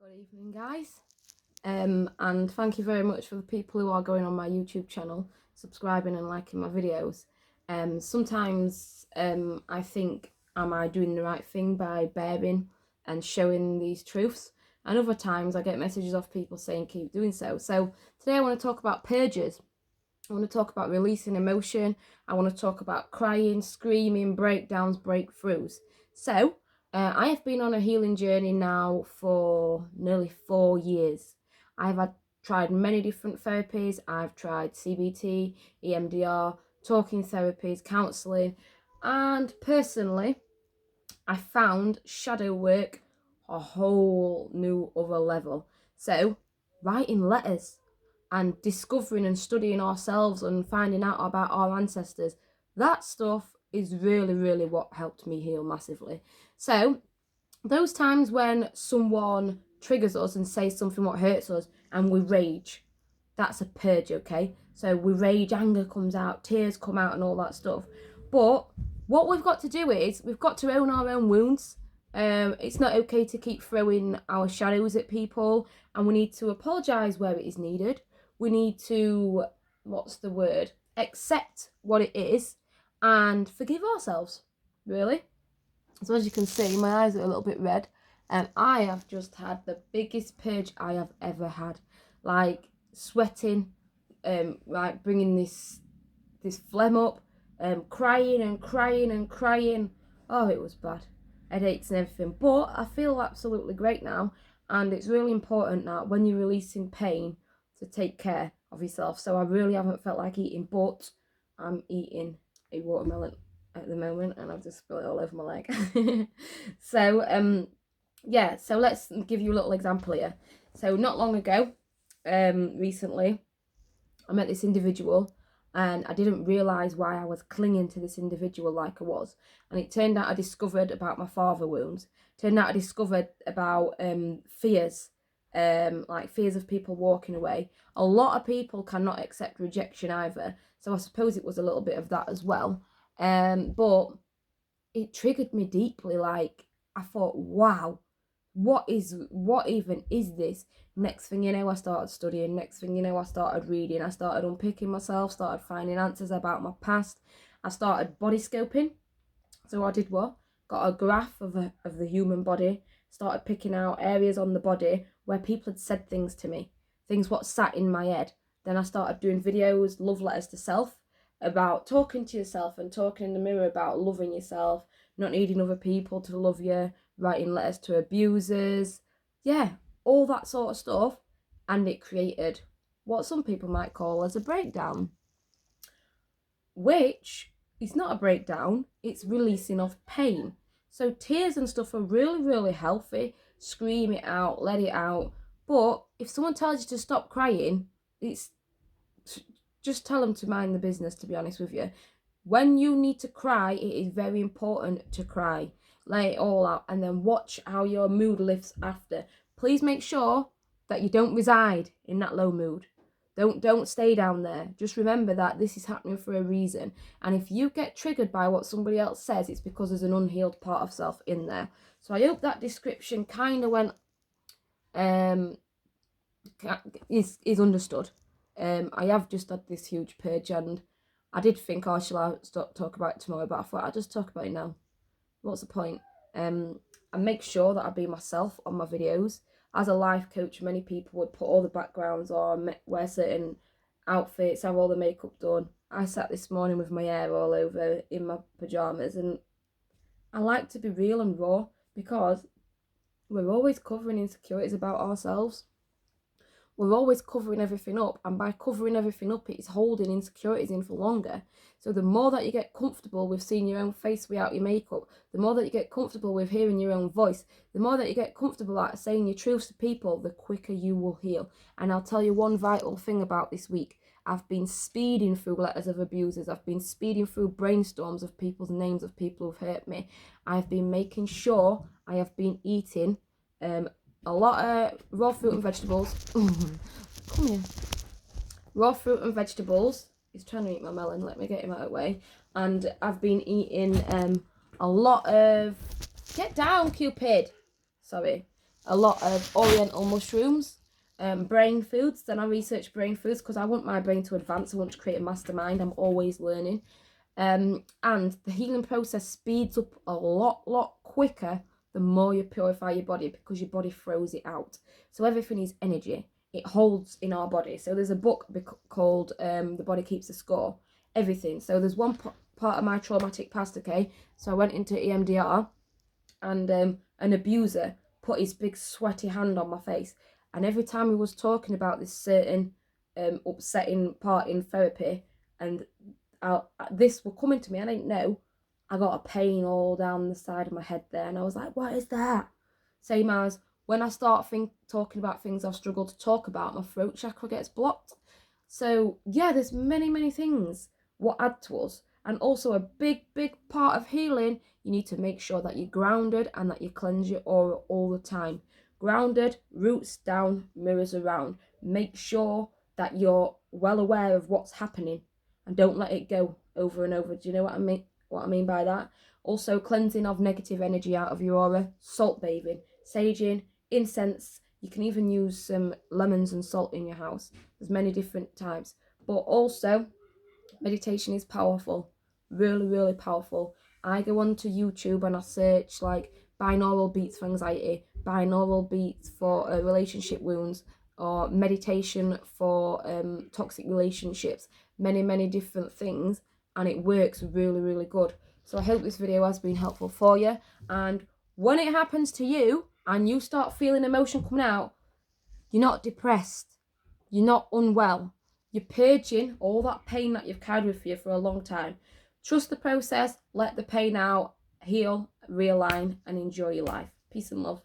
Good evening, guys. And thank you very much for the people who are going on my YouTube channel, subscribing and liking my videos. Sometimes I think, am I doing the right thing by bearing and showing these truths? And other times I get messages off people saying keep doing so. So today I want to talk about purges. I want to talk about releasing emotion. I want to talk about crying, screaming, breakdowns, breakthroughs. So I have been on a healing journey now for nearly 4 years. Tried many different therapies. I've tried CBT, EMDR, talking therapies, counselling, and personally, I found shadow work a whole new other level. So, writing letters and discovering and studying ourselves and finding out about our ancestors, that stuff is really, really what helped me heal massively. So, those times when someone triggers us and says something what hurts us and we rage, that's a purge, okay? So we rage, anger comes out, tears come out and all that stuff. But what we've got to do is we've got to own our own wounds. It's not okay to keep throwing our shadows at people, and we need to apologise where it is needed. We need to, accept what it is and forgive ourselves, really. So as you can see, my eyes are a little bit red, and I have just had the biggest purge I have ever had. Like sweating, like bringing this phlegm up, crying and crying and crying. Oh, it was bad. Headaches and everything. But I feel absolutely great now, and it's really important that when you're releasing pain to take care of yourself. So I really haven't felt like eating, but I'm eating a watermelon at the moment, and I've just spilled it all over my leg. So yeah, so let's give you a little example here. So not long ago, recently, I met this individual, and I didn't realise why I was clinging to this individual like I was. And it turned out I discovered about my father wounds. Turned out I discovered about fears, like fears of people walking away. A lot of people cannot accept rejection either. So I suppose it was a little bit of that as well. But it triggered me deeply. Like, I thought, wow, what even is this? Next thing you know, I started studying. Next thing you know, I started reading. I started unpicking myself, started finding answers about my past. I started body scoping. So I did what? Got a graph of the human body, started picking out areas on the body where people had said things to me, things what sat in my head. Then I started doing videos, love letters to self, about talking to yourself and talking in the mirror about loving yourself, not needing other people to love you, writing letters to abusers, yeah, all that sort of stuff. And it created what some people might call as a breakdown, which is not a breakdown, it's releasing of pain. So tears and stuff are really, really healthy. Scream it out, let it out. But if someone tells you to stop crying, it's just tell them to mind the business, to be honest with you. When you need to cry, it is very important to cry. Let it all out, and then watch how your mood lifts after. Please make sure that you don't reside in that low mood. Don't stay down there. Just remember that this is happening for a reason. And if you get triggered by what somebody else says, it's because there's an unhealed part of self in there. So I hope that description kind of went is understood. I have just had this huge purge, and I did think, oh, shall I stop talk about it tomorrow? But I thought I'll just talk about it now. What's the point? I make sure that I be myself on my videos. As a life coach, many people would put all the backgrounds on, wear certain outfits, have all the makeup done. I sat this morning with my hair all over in my pyjamas, and I like to be real and raw, because we're always covering insecurities about ourselves. We're always covering everything up, and by covering everything up, it's holding insecurities in for longer. So the more that you get comfortable with seeing your own face without your makeup, the more that you get comfortable with hearing your own voice, the more that you get comfortable at saying your truths to people, the quicker you will heal. And I'll tell you one vital thing about this week. I've been speeding through letters of abusers. I've been speeding through brainstorms of people's names of people who've hurt me. I've been making sure I have been eating a lot of raw fruit and vegetables. Come here. Raw fruit and vegetables. He's trying to eat my melon. Let me get him out of the way. And I've been eating a lot of... Get down, Cupid. Sorry. a lot of oriental mushrooms, brain foods. Then I researched brain foods because I want my brain to advance. I want to create a mastermind. I'm always learning. And the healing process speeds up a lot quicker the more you purify your body, because your body throws it out. So everything is energy. It holds in our body. So there's a book called The Body Keeps the Score. Everything. So there's one part of my traumatic past, okay? So I went into EMDR, and an abuser put his big sweaty hand on my face. And every time he was talking about this certain upsetting part in therapy, and this were coming to me, I didn't know, I got a pain all down the side of my head there. And I was like, what is that? Same as when I start talking about things I've struggled to talk about, my throat chakra gets blocked. So yeah, there's many things what add to us. And also a big part of healing, you need to make sure that you're grounded and that you cleanse your aura all the time. Grounded, roots down, mirrors around. Make sure that you're well aware of what's happening and don't let it go over and over. Do you know what I mean? What I mean by that? Also, cleansing of negative energy out of your aura, salt bathing, saging, incense. You can even use some lemons and salt in your house. There's many different types. But also, meditation is powerful. Really powerful. I go onto YouTube and I search like binaural beats for anxiety, binaural beats for relationship wounds, or meditation for toxic relationships, many different things, and it works really good. So I hope this video has been helpful for you, and when it happens to you and you start feeling emotion coming out, you're not depressed, you're not unwell, you're purging all that pain that you've carried with you for a long time. Trust the process, let the pain out, heal, realign, and enjoy your life. Peace and love.